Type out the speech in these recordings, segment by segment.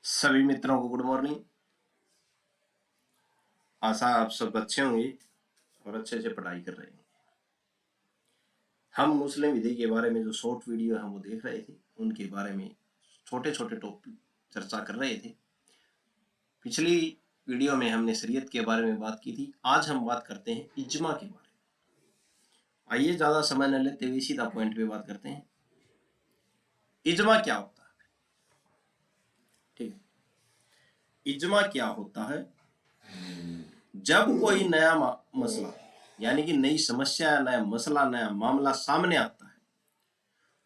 सभी मित्रों को गुड मॉर्निंग। आशा आप सब अच्छे होंगे और अच्छे से पढ़ाई कर रहे हैं। हम मुस्लिम विधि के बारे में जो शॉर्ट वीडियो है वो देख रहे थे, उनके बारे में छोटे छोटे टॉपिक चर्चा कर रहे थे। पिछली वीडियो में हमने शरीयत के बारे में बात की थी। आज हम बात करते हैं इज्मा के बारे में। आइए ज्यादा समय न लेते हुए सीधा पॉइंट पे बात करते हैं। इज्मा क्या होता है? ठीक है, इज्मा क्या होता है? जब कोई नया मसला यानी कि नई समस्या, नया मसला, नया मामला सामने आता है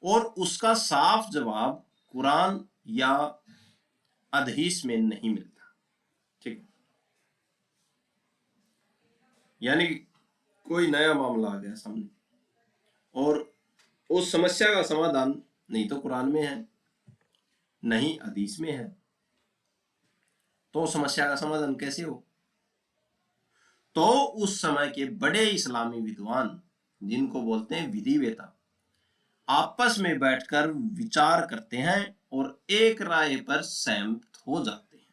और उसका साफ जवाब कुरान या हदीस में नहीं मिलता। ठीक, यानी कोई नया मामला आ गया सामने और उस समस्या का समाधान नहीं तो कुरान में है, नहीं हदीस में है, तो समस्या का समाधान कैसे हो? तो उस समय के बड़े इस्लामी विद्वान, जिनको बोलते हैं विधिवेता, आपस में बैठकर विचार करते हैं और एक राय पर सहमत हो जाते हैं।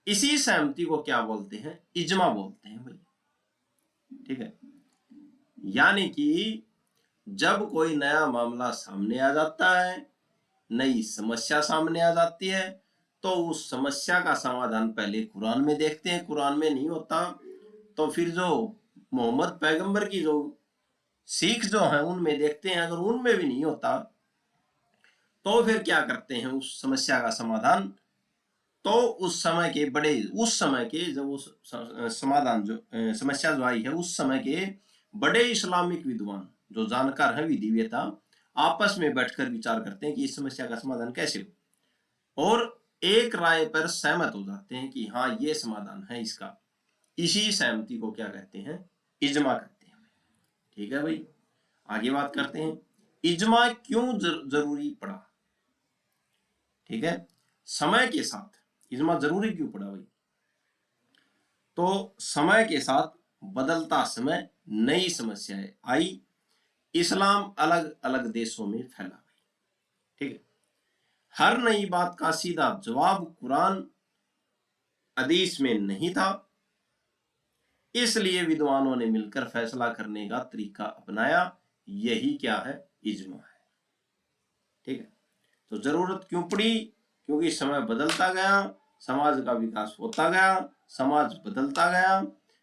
इसी सहमति को क्या बोलते हैं? इज्मा बोलते हैं भाई। ठीक है, यानी कि जब कोई नया मामला सामने आ जाता है, नई समस्या सामने आ जाती है, तो उस समस्या का समाधान पहले कुरान में देखते हैं, कुरान में नहीं होता तो फिर जो मोहम्मद पैगंबर की जो सीख जो है उनमें देखते हैं। अगर उनमें भी नहीं होता तो फिर क्या करते हैं उस समस्या का समाधान? तो उस समय के जब उस समाधान जो समस्या जो आई है, उस समय के बड़े इस्लामिक विद्वान जो जानकार हैं, विधिवेता, आपस में बैठकर विचार करते हैं कि इस समस्या का समाधान कैसे हो और एक राय पर सहमत हो जाते हैं कि हाँ ये समाधान है इसका। इसी सहमति को क्या कहते हैं? इज्मा कहते हैं। ठीक है भाई, आगे बात करते हैं इज्मा क्यों जरूरी पड़ा। ठीक है, समय के साथ इज्मा जरूरी क्यों पड़ा भाई? तो समय के साथ बदलता समय, नई समस्याएं आई, इस्लाम अलग अलग देशों में फैला भाई। ठीक है, हर नई बात का सीधा जवाब कुरान हदीस में नहीं था, इसलिए विद्वानों ने मिलकर फैसला करने का तरीका अपनाया। यही क्या है? इज्मा है। ठीक है, तो जरूरत क्यों पड़ी? क्योंकि समय बदलता गया, समाज का विकास होता गया, समाज बदलता गया।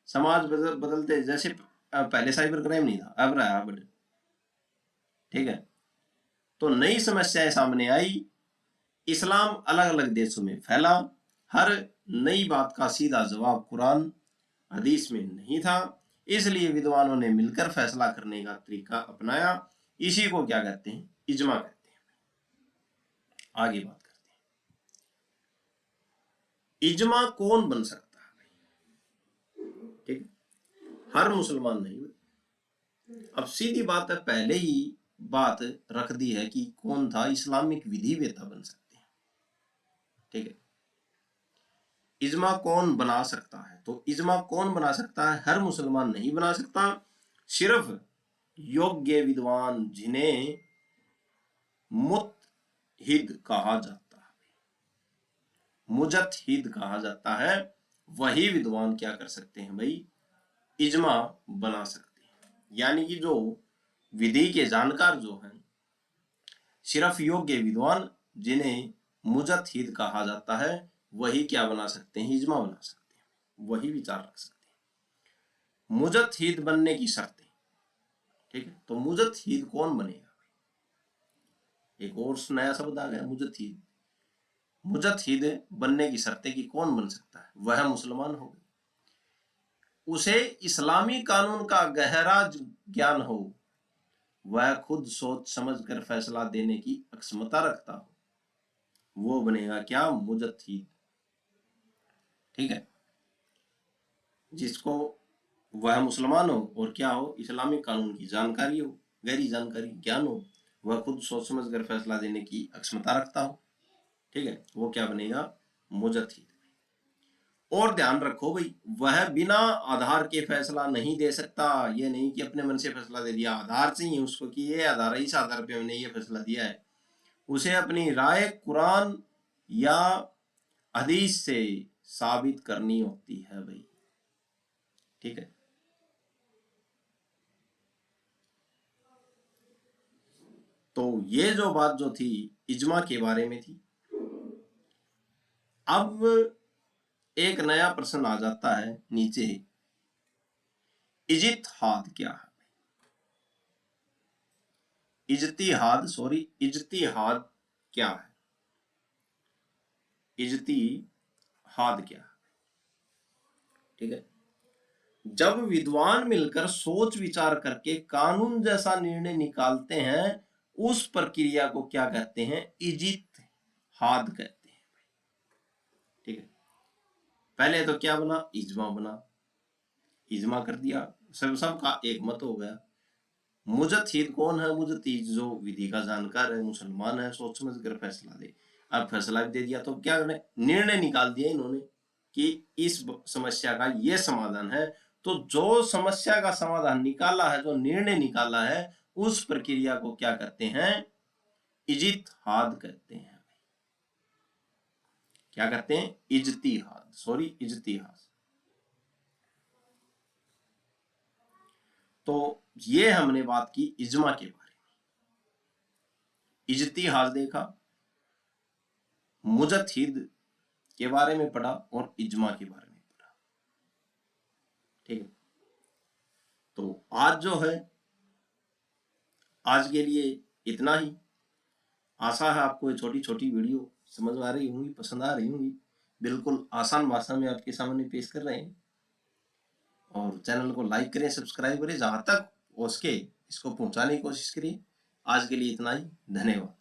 समाज बदलते, जैसे पहले साइबर क्राइम नहीं था, अब रहा बड़े। ठीक है, तो नई समस्याएं सामने आई, इस्लाम अलग अलग देशों में फैला, हर नई बात का सीधा जवाब कुरान हदीस में नहीं था, इसलिए विद्वानों ने मिलकर फैसला करने का तरीका अपनाया। इसी को क्या कहते हैं? इज्मा कहते हैं। आगे बात करते हैं इज्मा कौन बन सकता है। ठीक है, हर मुसलमान नहीं। अब सीधी बात है, पहले ही बात रख दी है कि कौन था? इस्लामिक विधिवेता बन सकते हैं। ठीक है, इज्मा कौन बना सकता है? तो इज्मा कौन बना सकता है? हर मुसलमान नहीं बना सकता, सिर्फ योग्य विद्वान, जिन्हें मुत्तहिद कहा जाता है, मुजतहिद कहा जाता है, वही विद्वान क्या कर सकते हैं भाई? इज्मा बना सकते हैं। यानी कि जो विधि के जानकार जो हैं, सिर्फ योग्य विद्वान, जिन्हें मुजतहिद कहा जाता है, वही क्या बना सकते हैं? इज्मा बना सकते हैं, वही विचार रख सकते हैं। मुजतहिद बनने की शर्तें। ठीक है, तो मुजतहिद कौन बनेगा? एक और नया शब्द आ गया, मुजतहिद। मुजतहिद बनने की शर्तें कि कौन बन सकता है? वह मुसलमान हो, उसे इस्लामी कानून का गहरा ज्ञान हो, वह खुद सोच समझ कर फैसला देने की अक्षमता रखता हो, वो बनेगा क्या? मुजतहिद। ठीक है, जिसको वह मुसलमान हो और क्या हो? इस्लामिक कानून की जानकारी हो, गहरी जानकारी, ज्ञान हो, वह खुद सोच समझ कर फैसला देने की अक्षमता रखता हो। ठीक है, वो क्या बनेगा? मुजतहिद। और ध्यान रखो भाई, वह बिना आधार के फैसला नहीं दे सकता। ये नहीं कि अपने मन से फैसला दे दिया, आधार चाहिए उसको कि ये आधार है, इस आधार पे हमने ये फैसला दिया है। उसे अपनी राय कुरान या हदीस से साबित करनी होती है भाई। ठीक है, तो ये जो बात जो थी इज्मा के बारे में थी। अब एक नया प्रश्न आ जाता है नीचे, इजितहाद क्या है? इजतिहाद क्या है? इजतिहाद क्या है? ठीक है, जब विद्वान मिलकर सोच विचार करके कानून जैसा निर्णय निकालते हैं, उस प्रक्रिया को क्या कहते हैं? इजितहाद कहते हैं। ठीक है, पहले तो क्या बना? इज्मा बना, इज्मा कर दिया, सबका एक मत हो गया। मुजतहिद कौन है? मुजतहिद जो विधि का जानकार है, मुसलमान है, सोच समझ कर फैसला दे। अब फैसला भी दे दिया तो क्या करें? निर्णय निकाल दिया इन्होंने कि इस समस्या का ये समाधान है। तो जो समस्या का समाधान निकाला है, जो निर्णय निकाला है, उस प्रक्रिया को क्या कहते हैं? इजितहाद कहते हैं। क्या कहते हैं? इजतिहाद। तो ये हमने बात की इज्मा के बारे में, इजतिहाद देखा, मुजतहिद के बारे में पढ़ा और इज्मा के बारे में पढ़ा। ठीक है, तो आज जो है, आज के लिए इतना ही। आशा है आपको ये छोटी छोटी वीडियो समझ आ रही होंगी, पसंद आ रही होंगी। बिल्कुल आसान भाषा में आपके सामने पेश कर रहे हैं। और चैनल को लाइक करें, सब्सक्राइब करें, जहां तक हो सके इसको पहुंचाने की कोशिश करिए। आज के लिए इतना ही, धन्यवाद।